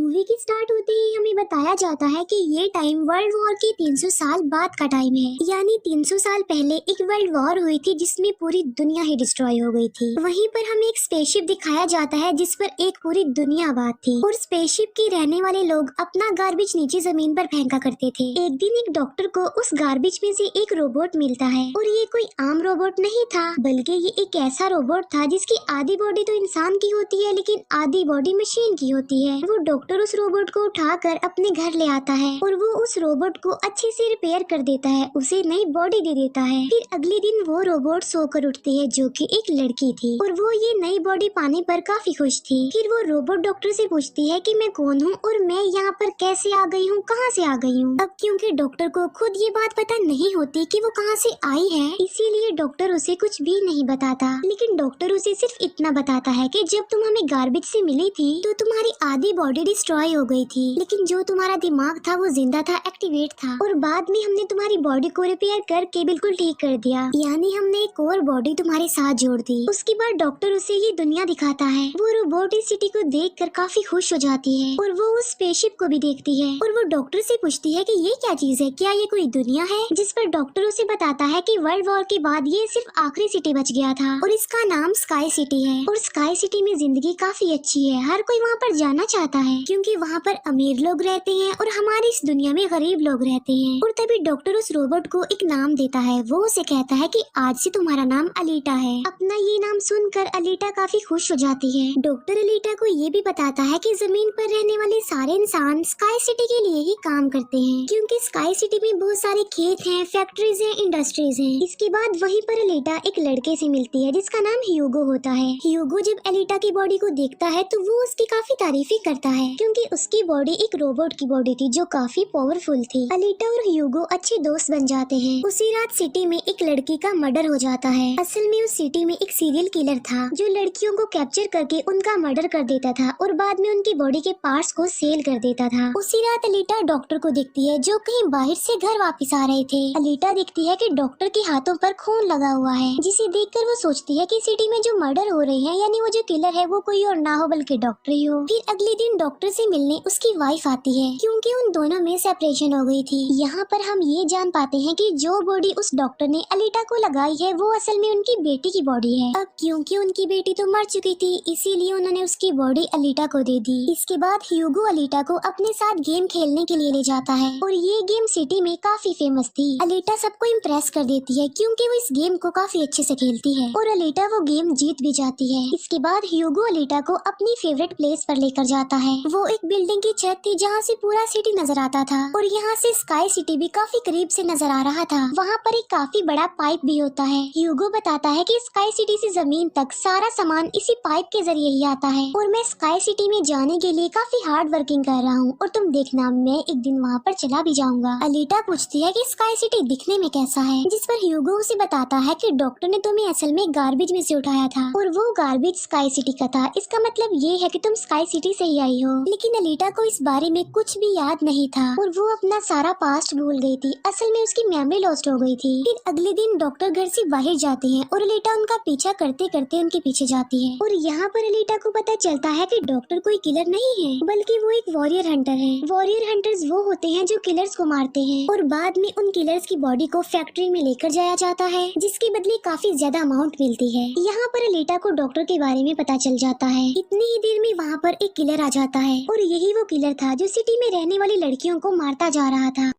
Movie की start होते ही हमें बताया जाता है कि ये टाइम वर्ल्ड वॉर के 300 साल बाद का टाइम है। यानी 300 साल पहले एक वर्ल्ड वॉर हुई थी जिसमें पूरी दुनिया ही डिस्ट्रॉय हो गई थी। वहीं पर हमें एक स्पेसशिप दिखाया जाता है जिस पर एक पूरी दुनिया आबाद थी और स्पेसशिप के रहने वाले लोग अपना गार्बेज नीचे जमीन पर फेंका करते थे। एक दिन एक डॉक्टर को उस गार्बेज में से एक रोबोट मिलता है और ये कोई आम रोबोट नहीं था, बल्कि ये एक ऐसा रोबोट था जिसकी आधी बॉडी तो इंसान की होती है लेकिन आधी बॉडी मशीन की होती है। वो डॉक्टर उस रोबोट को उठाकर अपने घर ले आता है और वो उस रोबोट को अच्छे से रिपेयर कर देता है, उसे नई बॉडी दे देता है। फिर अगले दिन वो रोबोट सोकर उठती है जो कि एक लड़की थी और वो ये नई बॉडी पाने पर काफी खुश थी। फिर वो रोबोट डॉक्टर से पूछती है कि मैं कौन हूँ और मैं यहाँ पर कैसे आ गई हूँ, कहाँ से आ गई हूँ। अब क्योंकि डॉक्टर को खुद ये बात पता नहीं होती कि वो कहाँ से आई है, इसीलिए डॉक्टर उसे कुछ भी नहीं बताता। लेकिन डॉक्टर उसे सिर्फ इतना बताता है कि जब तुम हमें गार्बेज से मिली थी तो तुम्हारी आधी बॉडी डिस्ट्रॉय हो गई थी, लेकिन जो तुम्हारा दिमाग था वो जिंदा था, एक्टिवेट था, और बाद में हमने तुम्हारी बॉडी को रिपेयर करके बिल्कुल ठीक कर दिया। यानी हमने एक और बॉडी तुम्हारे साथ जोड़ दी। उसके बाद डॉक्टर उसे ये दुनिया दिखाता है। वो रोबोट इस सिटी को देखकर काफी खुश हो जाती है और वो उस स्पेसशिप को भी देखती है और वो डॉक्टर से पूछती है कि ये क्या चीज है, क्या ये कोई दुनिया है। जिस पर डॉक्टर उसे बताता है कि वर्ल्ड वॉर के बाद ये सिर्फ आखिरी सिटी बच गया था और इसका नाम स्काई सिटी है और स्काई सिटी में जिंदगी काफी अच्छी है, हर कोई वहाँ पर जाना चाहता है क्योंकि वहाँ पर अमीर लोग रहते हैं और हमारी इस दुनिया में गरीब लोग रहते हैं। और तभी डॉक्टर उस रोबोट को एक नाम देता है। वो उसे कहता है कि आज से तुम्हारा नाम अलीटा है। अपना ये नाम सुनकर अलीटा काफी खुश हो जाती है। डॉक्टर अलीटा को ये भी बताता है कि जमीन पर रहने वाले सारे इंसान स्काई सिटी के लिए ही काम करते हैं क्योंकि स्काई सिटी में बहुत सारे खेत हैं, फैक्ट्रीज हैं, इंडस्ट्रीज हैं। इसके बाद वहीं पर अलीटा एक लड़के से मिलती है जिसका नाम ह्यूगो होता है। ह्यूगो जब अलीटा की बॉडी को देखता है तो वो उसकी काफी तारीफी करता है क्योंकि उसकी बॉडी एक रोबोट की बॉडी थी जो काफी पावरफुल थी। अलीटा और ह्यूगो अच्छे दोस्त बन जाते हैं। उसी रात सिटी में एक लड़की का मर्डर हो जाता है। असल में उस सिटी में एक सीरियल किलर था जो लड़कियों को कैप्चर करके उनका मर्डर कर देता था और बाद में उनकी बॉडी के पार्ट्स को सेल कर देता था। उसी रात अलीटा डॉक्टर को देखती है जो कहीं बाहर से घर वापस आ रहे थे। अलीटा देखती है कि डॉक्टर के हाथों पर खून लगा हुआ है, जिसे देखकर वो सोचती है कि सिटी में जो मर्डर हो रहे हैं यानी वो जो किलर है वो कोई और ना हो बल्कि डॉक्टर ही हो। फिर अगले दिन डॉक्टर से मिलने उसकी वाइफ आती है क्योंकि उन दोनों में सेपरेशन हो गई थी। यहाँ पर हम ये जान पाते हैं कि जो बॉडी उस डॉक्टर ने अलीटा को लगाई है वो असल में उनकी बेटी की बॉडी है। अब क्योंकि उनकी बेटी तो मर चुकी थी इसीलिए उन्होंने उसकी बॉडी अलीटा को दे दी। इसके बाद ह्यूगो अलीटा को अपने साथ गेम खेलने के लिए ले जाता है और ये गेम सिटी में काफी फेमस थी। अलीटा सबको इम्प्रेस कर देती है क्योंकि वो इस गेम को काफी अच्छे से खेलती है और अलीटा वो गेम जीत भी जाती है। इसके बाद ह्यूगो अलीटा को अपनी फेवरेट प्लेस पर लेकर जाता है। वो एक बिल्डिंग की छत थी जहाँ से पूरा सिटी नजर आता था और यहाँ से स्काई सिटी भी काफी करीब से नजर आ रहा था। वहाँ पर एक काफी बड़ा पाइप भी होता है। ह्यूगो बताता है कि स्काई सिटी से जमीन तक सारा सामान इसी पाइप के जरिए ही आता है और मैं स्काई सिटी में जाने के लिए काफी हार्ड वर्किंग कर रहा हूँ और तुम देखना मैं एक दिन वहाँ पर चला भी जाऊंगा। अलीटा पूछती है कि स्काई सिटी दिखने में कैसा है, जिस पर ह्यूगो उसे बताता है कि डॉक्टर ने तुम्हें असल में गार्बेज में से उठाया था और वो गार्बेज स्काई सिटी का था। इसका मतलब ये है कि तुम स्काई सिटी से ही आई हो। लेकिन अलीटा को इस बारे में कुछ भी याद नहीं था और वो अपना सारा पास्ट भूल गई थी। असल में उसकी मेमोरी लॉस्ट हो गई थी। फिर अगले दिन डॉक्टर घर से बाहर जाते हैं और अलीटा उनका पीछा करते करते उनके पीछे जाती है और यहाँ पर अलीटा को पता चलता है कि डॉक्टर कोई किलर नहीं है बल्कि वो एक वॉरियर हंटर है। वॉरियर हंटर्स वो होते हैं जो किलर्स को मारते हैं और बाद में उन किलर्स की बॉडी को फैक्ट्री में लेकर जाया जाता है जिसके बदले काफी ज्यादा अमाउंट मिलती है। यहाँ पर अलीटा को डॉक्टर के बारे में पता चल जाता है। इतनी ही देर में वहाँ पर एक किलर आ जाता है और यही वो किलर था जो सिटी में रहने वाली लड़कियों को मारता जा रहा था।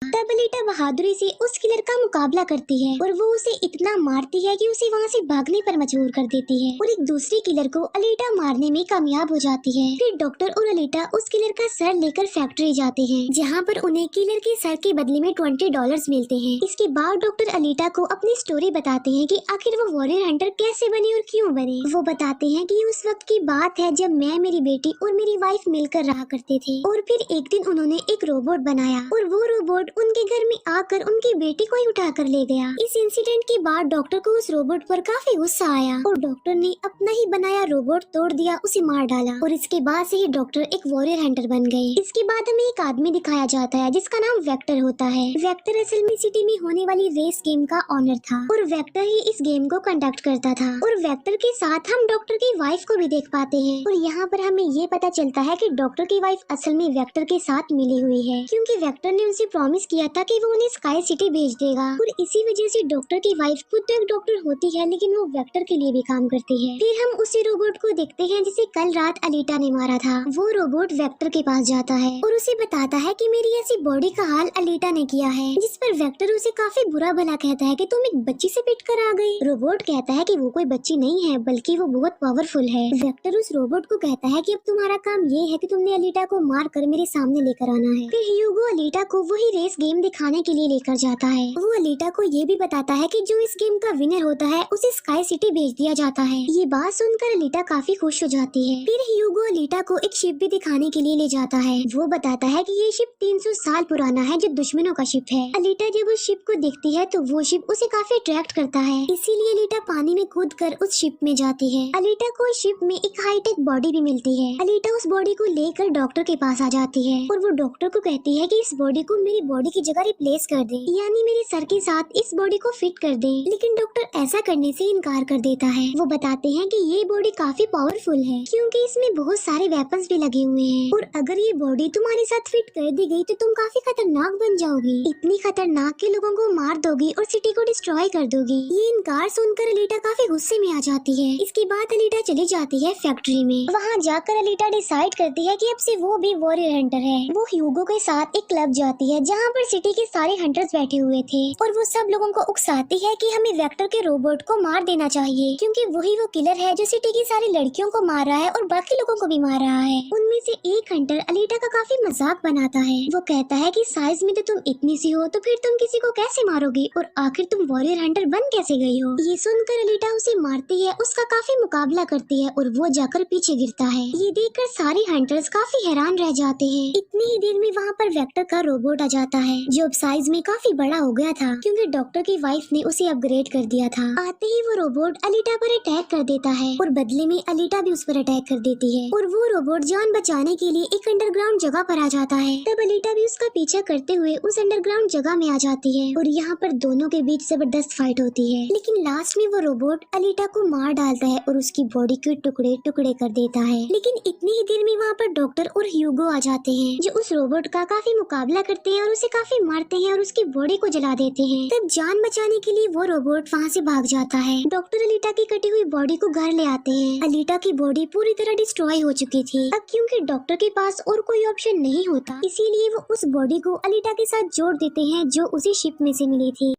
तब अलीटा बहादुरी से उस किलर का मुकाबला करती है और वो उसे इतना मारती है कि उसे वहाँ से भागने पर मजबूर कर देती है और एक दूसरे किलर को अलीटा मारने में कामयाब हो जाती है। फिर डॉक्टर और अलीटा उस किलर का सर लेकर फैक्ट्री जाते हैं जहाँ पर उन्हें किलर के सर के बदले में $20 मिलते हैं। इसके बाद डॉक्टर अलीटा को अपनी स्टोरी बताते हैं कि आखिर वो वॉरियर हंटर कैसे बने और क्यों बने। वो बताते हैं कि उस वक्त की बात है जब मैं, मेरी बेटी और मेरी वाइफ मिलकर रहा करते थे और फिर एक दिन उन्होंने एक रोबोट बनाया और वो रोबोट उनके घर में आकर उनकी बेटी को ही उठा कर ले गया। इस इंसिडेंट के बाद डॉक्टर को उस रोबोट पर काफी गुस्सा आया और डॉक्टर ने अपना ही बनाया रोबोट तोड़ दिया, उसे मार डाला और इसके बाद से ही डॉक्टर एक वॉरियर हंटर बन गए। इसके बाद हमें एक आदमी दिखाया जाता है जिसका नाम वेक्टर होता है। वेक्टर असल में सिटी में होने वाली रेस गेम का ऑनर था और वेक्टर ही इस गेम को कंडक्ट करता था और वेक्टर के साथ हम डॉक्टर की वाइफ को भी देख पाते हैं और यहाँ पर हमें ये पता चलता है कि डॉक्टर की वाइफ असल में वेक्टर के साथ मिली हुई है, क्योंकि वेक्टर ने उनसे प्रॉमिस किया था कि वो उन्हें स्काई सिटी भेज देगा और इसी वजह से डॉक्टर की वाइफ खुद तो एक डॉक्टर होती है लेकिन वो वेक्टर के लिए भी काम करती है। फिर हम उसी रोबोट को देखते हैं जिसे कल रात अलीटा ने मारा था। वो रोबोट वेक्टर के पास जाता है और उसे बताता है कि मेरी ऐसी बॉडी का हाल अलीटा ने किया है, जिस पर वेक्टर उसे काफी बुरा भला कहता है कि तुम एक बच्ची से पिट कर आ गई। रोबोट कहता है कि वो कोई बच्ची नहीं है बल्कि वो बहुत पावरफुल है। वेक्टर उस रोबोट को कहता है कि अब तुम्हारा काम ये है कि तुमने अलीटा को मार कर मेरे सामने लेकर आना है। फिर ह्यूगो अलीटा को वही रेस गेम दिखाने के लिए लेकर जाता है। वो अलीटा को ये भी बताता है कि जो इस गेम का विनर होता है उसे स्काई सिटी भेज दिया जाता है। ये बात सुनकर अलीटा काफी खुश हो जाती है। फिर ह्यूगो अलीटा को एक शिप भी दिखाने के लिए ले जाता है। वो बताता है कि ये शिप 300 साल पुराना है जो दुश्मनों का शिप है। अलीटा जब उस शिप को देखती है तो वो शिप उसे काफी अट्रैक्ट करता है, इसीलिए अलीटा पानी में कूद कर उस शिप में जाती है। अलीटा को इस शिप में एक हाईटेक बॉडी भी मिलती है। अलीटा उस बॉडी को लेकर डॉक्टर के पास आ जाती है और वो डॉक्टर को कहती है कि इस बॉडी को मेरी बॉडी की जगह रिप्लेस कर दे, यानी मेरे सर के साथ इस बॉडी को फिट कर दे। लेकिन डॉक्टर ऐसा करने से इनकार कर देता है। वो बताते हैं कि ये बॉडी काफी पावरफुल है क्योंकि इसमें बहुत सारे वेपन्स भी लगे हुए हैं और अगर ये बॉडी तुम्हारे साथ फिट कर दी गई तो तुम काफी खतरनाक बन जाओगी। इतनी खतरनाक के लोगों को मार दोगी और सिटी को डिस्ट्रॉय कर दोगी। ये इनकार सुनकर अलीटा काफी गुस्से में आ जाती है। इसके बाद अलीटा चली जाती है फैक्ट्री में। वहाँ जाकर अलीटा डिसाइड करती है कि अब से वो भी वॉरियर हंटर है। वो ह्यूगो के साथ एक क्लब जाती है जहाँ पर सिटी के सारे हंटर्स बैठे हुए थे और वो सब लोगों को उकसाती है कि हमें वेक्टर के रोबोट को मार देना चाहिए क्योंकि वही वो किलर है जो सिटी की सारी लड़कियों को मार रहा है और बाकी लोगों को भी मार रहा है। उनमें से एक हंटर अलीटा का काफी मजाक बनाता है। वो कहता है कि साइज में तो तुम इतनी सी हो तो फिर तुम किसी को कैसे मारोगी और आखिर तुम वॉरियर हंटर बन कैसे गई हो। ये सुनकर अलीटा उसे मारती है, उसका काफी मुकाबला करती है और वो जाकर पीछे गिरता है। ये देखकर सारे हंटर्स काफी हैरान रह जाते हैं। इतनी ही देर में वहाँ पर वेक्टर का रोबोट आ जाता है जो अब साइज में काफी बड़ा हो गया था क्योंकि डॉक्टर की वाइफ ने उसे अपग्रेड कर दिया था। आते ही वो रोबोट अलीटा पर अटैक कर देता है और बदले में अलीटा भी उस पर अटैक कर देती है और वो रोबोट जान बचाने के लिए एक अंडरग्राउंड जगह पर आ जाता है। तब अलीटा भी उसका पीछा करते हुए उस अंडरग्राउंड जगह में आ जाती है और यहाँ पर दोनों के बीच जबरदस्त फाइट होती है। लेकिन लास्ट में वो रोबोट अलीटा को मार डालता है और उसकी बॉडी के टुकड़े टुकड़े कर देता है। लेकिन इतनी ही देर में वहाँ पर डॉक्टर और ह्यूगो आ जाते हैं जो उस रोबोट का काफी मुकाबला करते हैं और उसे काफी मारते हैं और उसकी बॉडी को जला देते हैं। तब जान बचाने के लिए वो रोबोट वहाँ से भाग जाता है। डॉक्टर अलीटा की कटी हुई बॉडी को घर ले आते हैं। अलीटा की बॉडी पूरी तरह डिस्ट्रॉय हो चुकी थी। अब क्योंकि डॉक्टर के पास और कोई ऑप्शन नहीं होता इसीलिए वो उस बॉडी को अलीटा के साथ जोड़ देते हैं जो उसी शिप में से मिली थी।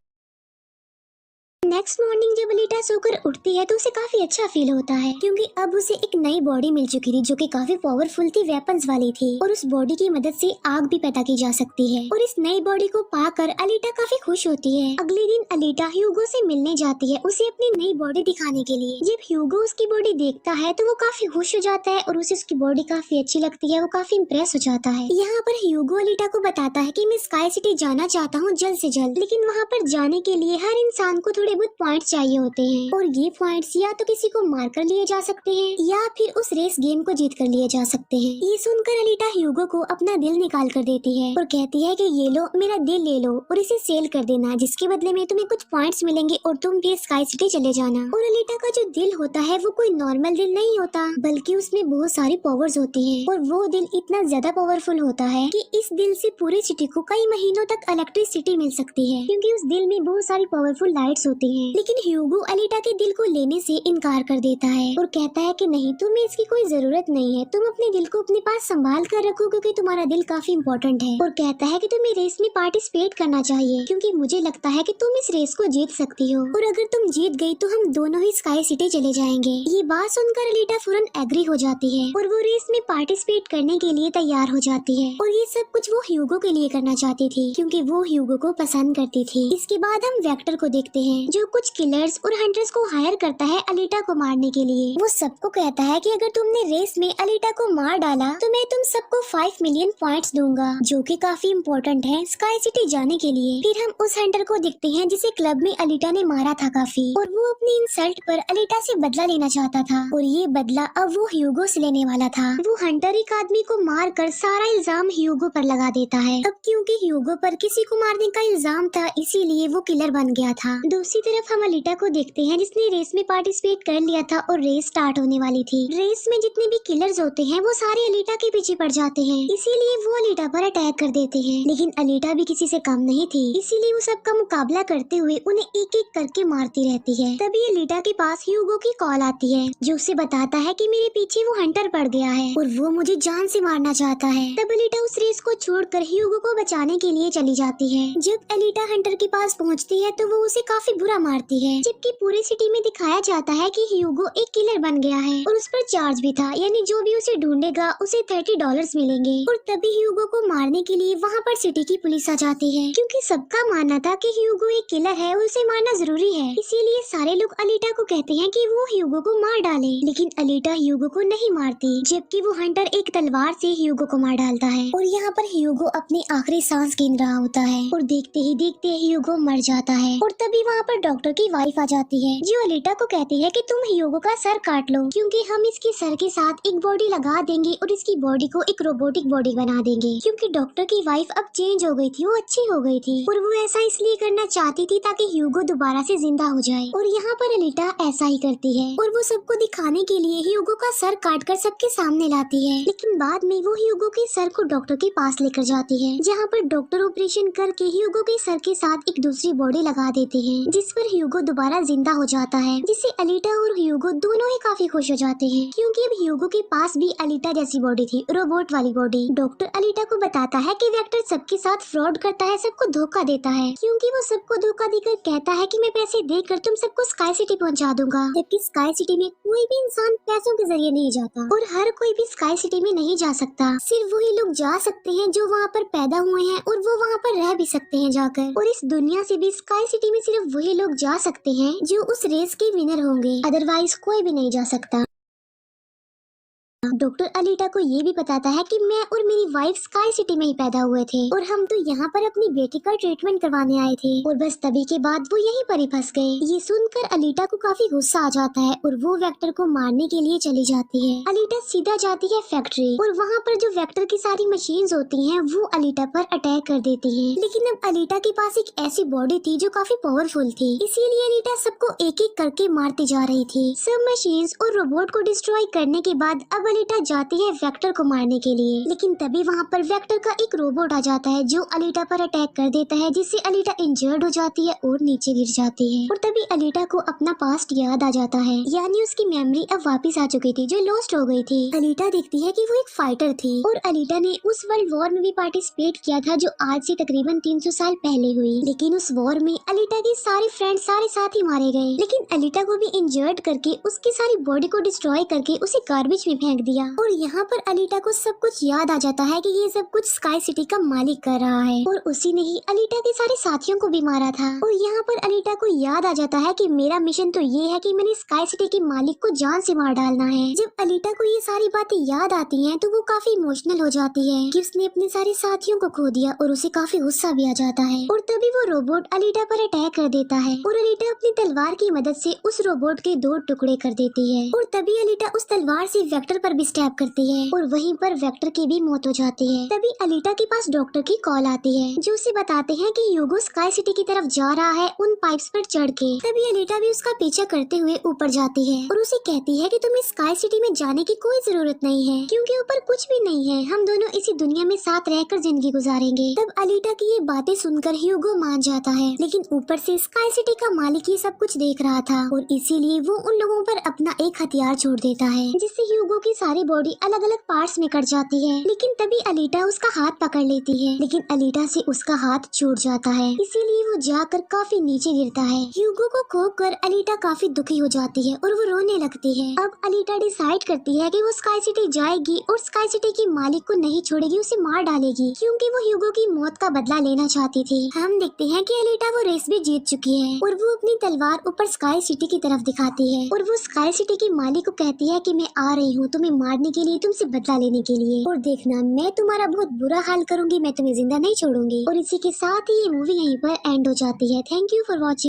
नेक्स्ट मॉर्निंग जब अलीटा सोकर उठती है तो उसे काफी अच्छा फील होता है क्योंकि अब उसे एक नई बॉडी मिल चुकी थी जो कि काफी पावरफुल थी, वेपन्स वाली थी और उस बॉडी की मदद से आग भी पैदा की जा सकती है और इस नई बॉडी को पाकर अलीटा काफी खुश होती है। अगले दिन अलीटा ह्यूगो से मिलने जाती है उसे अपनी नई बॉडी दिखाने के लिए। जब ह्यूगो उसकी बॉडी देखता है तो वो काफी खुश हो जाता है और उसे उसकी बॉडी काफी अच्छी लगती है। वो काफी इम्प्रेस हो जाता है। यहाँ पर ह्यूगो अलीटा को बताता है कि मैं स्काई सिटी जाना चाहता हूँ जल्द से जल्द, लेकिन वहाँ पर जाने के लिए हर इंसान को थोड़े बहुत पॉइंट्स चाहिए होते हैं और ये पॉइंट्स या तो किसी को मार कर लिए जा सकते हैं या फिर उस रेस गेम को जीत कर लिए जा सकते हैं। ये सुनकर अलीटा ह्यूगो को अपना दिल निकाल कर देती है और कहती है कि ये लो मेरा दिल ले लो और इसे सेल कर देना, जिसके बदले में तुम्हें कुछ पॉइंट्स मिलेंगे और तुम फिर स्काई सिटी चले जाना। और अलीटा का जो दिल होता है वो कोई नॉर्मल दिल नहीं होता बल्कि उसमें बहुत सारी पावर्स होती है और वो दिल इतना ज्यादा पावरफुल होता है कि इस दिल से पूरी सिटी को कई महीनों तक इलेक्ट्रिसिटी मिल सकती है क्योंकि उस दिल में बहुत सारी पावरफुल लाइट्स होती हैं। लेकिन ह्यूगो अलीटा के दिल को लेने से इनकार कर देता है और कहता है कि नहीं, तुम्हें इसकी कोई जरूरत नहीं है, तुम अपने दिल को अपने पास संभाल कर रखो क्योंकि तुम्हारा दिल काफी इम्पोर्टेंट है। और कहता है कि तुम्हें रेस में पार्टिसिपेट करना चाहिए क्योंकि मुझे लगता है कि तुम इस रेस को जीत सकती हो और अगर तुम जीत गई तो हम दोनों ही स्काई सिटी चले जाएंगे। ये बात सुनकर अलीटा फौरन एग्री हो जाती है और वो रेस में पार्टिसिपेट करने के लिए तैयार हो जाती है और ये सब कुछ वो ह्यूगो के लिए करना चाहती थी क्योंकि वो ह्यूगो को पसंद करती थी। इसके बाद हम वेक्टर को देखते हैं जो कुछ किलर्स और हंटर्स को हायर करता है अलीटा को मारने के लिए। वो सबको कहता है कि अगर तुमने रेस में अलीटा को मार डाला तो मैं तुम सबको 5 मिलियन पॉइंट्स दूंगा, जो कि काफी इम्पोर्टेंट है स्काई सिटी जाने के लिए। फिर हम उस हंटर को देखते हैं जिसे क्लब में अलीटा ने मारा था काफी, और वो अपनी इंसल्ट पर अलीटा से बदला लेना चाहता था, और ये बदला अब वो ह्यूगो से लेने वाला था। वो हंटर एक आदमी को मार कर सारा इल्जाम ह्यूगो पर लगा देता है। अब क्योंकि ह्यूगो पर किसी को मारने का इल्जाम था, इसीलिए वो किलर बन गया था। दूसरी तरफ हम अलीटा को देखते हैं जिसने रेस में पार्टिसिपेट कर लिया था और रेस स्टार्ट होने वाली थी। रेस में जितने भी किलर्स होते हैं वो सारे अलीटा के पीछे पड़ जाते हैं, इसीलिए वो अलीटा पर अटैक कर देते हैं। लेकिन अलीटा भी किसी से कम नहीं थी, इसीलिए वो सबका मुकाबला करते हुए उन्हें एक एक करके मारती रहती है। तभी अलीटा के पास ह्यूगो की कॉल आती है जो उसे बताता है कि मेरे पीछे वो हंटर पड़ गया है और वो मुझे जान से मारना चाहता है। तब अलीटा उस रेस को छोड़कर ह्यूगो को बचाने के लिए चली जाती है। जब अलीटा हंटर के पास पहुंचती है तो वो उसे काफी बुरा मारती है, जबकि पूरी सिटी में दिखाया जाता है कि ह्यूगो एक किलर बन गया है और उस पर चार्ज भी था, यानी जो भी उसे ढूंढेगा उसे $30 मिलेंगे। और तभी ह्यूगो को मारने के लिए वहाँ पर सिटी की पुलिस आ जाती है, क्योंकि सबका मानना था कि ह्यूगो एक किलर है और उसे मारना जरूरी है। इसीलिए सारे लोग अलीटा को कहते हैं कि वो ह्यूगो को मार डाले, लेकिन अलीटा ह्यूगो को नहीं मारती, जबकि वो हंटर एक तलवार से ह्यूगो को मार डालता है। और यहाँ पर ह्यूगो अपनी आखिरी सांस गिन रहा होता है और देखते ही देखते ह्यूगो मर जाता है। और तभी वहाँ पर डॉक्टर की वाइफ आ जाती है जो अलीटा को कहती है कि तुम ह्यूगो का सर काट लो, क्योंकि हम इसके सर के साथ एक बॉडी लगा देंगे और इसकी बॉडी को एक रोबोटिक बॉडी बना देंगे। क्योंकि डॉक्टर की वाइफ अब चेंज हो गई थी, वो अच्छी हो गई थी और वो ऐसा इसलिए करना चाहती थी ताकि ह्यूगो दोबारा से जिंदा हो जाए। और यहाँ पर अलीटा ऐसा ही करती है और वो सबको दिखाने के लिए ह्यूगो का सर काटकर सबके सामने लाती है। लेकिन बाद में वो ह्यूगो के सर को डॉक्टर के पास लेकर जाती है, जहाँ पर डॉक्टर ऑपरेशन करके ह्यूगो के सर के साथ एक दूसरी बॉडी लगा देते हैं, जिस पर ह्यूगो दोबारा जिंदा हो जाता है, जिससे अलीटा और ह्यूगो दोनों ही काफी खुश हो जाते हैं, क्योंकि अब ह्यूगो के पास भी अलीटा जैसी बॉडी थी, रोबोट वाली बॉडी। डॉक्टर अलीटा को बताता है कि वेक्टर सबके साथ फ्रॉड करता है, सबको धोखा देता है, क्योंकि वो सबको धोखा देकर कहता है कि मैं पैसे देकर तुम सबको स्काई सिटी पहुंचा दूंगा, जबकि स्काई सिटी में कोई भी इंसान पैसों के जरिए नहीं जाता और हर कोई भी स्काई सिटी में नहीं जा सकता। सिर्फ वही लोग जा सकते हैं जो वहाँ पर पैदा हुए हैं और वो वहाँ पर रह भी सकते हैं जाकर। और इस दुनिया से भी स्काई सिटी में सिर्फ वही लोग जा सकते हैं जो उस रेस के विनर होंगे, अदरवाइज कोई भी नहीं जा सकता। डॉक्टर अलीटा को ये भी बताता है कि मैं और मेरी वाइफ स्काई सिटी में ही पैदा हुए थे और हम तो यहाँ पर अपनी बेटी का ट्रीटमेंट करवाने आए थे, और बस तभी के बाद वो यहीं पर ही फंस गए। ये सुनकर अलीटा को काफी गुस्सा आ जाता है और वो वेक्टर को मारने के लिए चली जाती है। अलीटा सीधा जाती है फैक्ट्री और वहाँ पर जो वेक्टर की सारी मशीन्स होती हैं वो अलीटा पर अटैक कर देती हैं। लेकिन अब अलीटा के पास एक ऐसी बॉडी थी जो काफी पावरफुल थी, इसीलिए अलीटा सबको एक एक करके मारती जा रही थी। सब मशीन्स और रोबोट को डिस्ट्रॉय करने के बाद अब अलीटा जाती है वेक्टर को मारने के लिए, लेकिन तभी वहाँ पर वेक्टर का एक रोबोट आ जाता है जो अलीटा पर अटैक कर देता है, जिससे अलीटा इंजर्ड हो जाती है और नीचे गिर जाती है। और तभी अलीटा को अपना पास्ट याद आ जाता है, यानी उसकी मेमोरी अब वापस आ चुकी थी जो लॉस्ट हो गई थी। अलीटा देखती है कि वो एक फाइटर थी और अलीटा ने उस वर्ल्ड वॉर में भी पार्टिसिपेट किया था जो आज से तकरीबन 300 साल पहले हुई। लेकिन उस वॉर में अलीटा के सारे फ्रेंड सारे साथी मारे गए, लेकिन अलीटा को भी इंजर्ड करके उसकी सारी बॉडी को डिस्ट्रॉय करके उसे गार्बेज में फेंक दिया। और यहाँ पर अलीटा को सब कुछ याद आ जाता है कि ये सब कुछ स्काई सिटी का मालिक कर रहा है और उसी ने ही अलीटा के सारे साथियों को भी मारा था। और यहाँ पर अलीटा को याद आ जाता है कि मेरा मिशन तो ये है कि मैंने स्काई सिटी के मालिक को जान से मार डालना है। जब अलीटा को ये सारी बातें याद आती हैं तो वो काफी इमोशनल हो जाती है कि उसने अपने सारे साथियों को खो दिया और उसे काफी गुस्सा भी आ जाता है। और तभी वो रोबोट अलीटा पर अटैक कर देता है और अलीटा अपनी तलवार की मदद से उस रोबोट के 2 टुकड़े कर देती है। और तभी अलीटा उस तलवार से वेक्टर पर भी स्टैब करती है और वहीं पर वेक्टर की भी मौत हो जाती है। तभी अलीटा के पास डॉक्टर की कॉल आती है जो उसे बताते हैं कि ह्यूगो स्काई सिटी की तरफ जा रहा है उन पाइप्स पर चढ़ के। तभी अलीटा भी उसका पीछा करते हुए ऊपर जाती है और उसे कहती है कि तुम्हें स्काई सिटी में जाने की कोई जरूरत नहीं है, क्योंकि ऊपर कुछ भी नहीं है, हम दोनों इसी दुनिया में साथ रहकर जिंदगी गुजारेंगे। तब अलीटा की ये बातें सुनकर ह्यूगो मान जाता है, लेकिन ऊपर से स्काई सिटी का मालिक ये सब कुछ देख रहा था और इसीलिए वो उन लोगों पर अपना एक हथियार छोड़ देता है, जिससे ह्यूगो की सारी बॉडी अलग अलग पार्ट्स में कट जाती है, लेकिन तभी अलीटा उसका हाथ पकड़ लेती है, लेकिन अलीटा से उसका हाथ छूट जाता है, इसीलिए वो जाकर काफी नीचे गिरता है। ह्यूगो को खोकर अलीटा काफी दुखी हो जाती है और वो रोने लगती है। अब अलीटा डिसाइड करती है कि वो स्काई सिटी जाएगी और स्काई सिटी की मालिक को नहीं छोड़ेगी, उसे मार डालेगी, क्योंकि वो ह्यूगो की मौत का बदला लेना चाहती थी। हम देखते हैं कि अलीटा वो रेस भी जीत चुकी है और वो अपनी तलवार ऊपर स्काई सिटी की तरफ दिखाती है और वो स्काई सिटी की मालिक को कहती है कि मैं आ रही हूँ तुम्हें मारने के लिए, तुमसे बदला लेने के लिए, और देखना मैं तुम्हारा बहुत बुरा हाल करूंगी, मैं तुम्हें जिंदा नहीं छोड़ूंगी। और इसी के साथ ही ये मूवी यहीं पर एंड हो जाती है। Thank you for watching.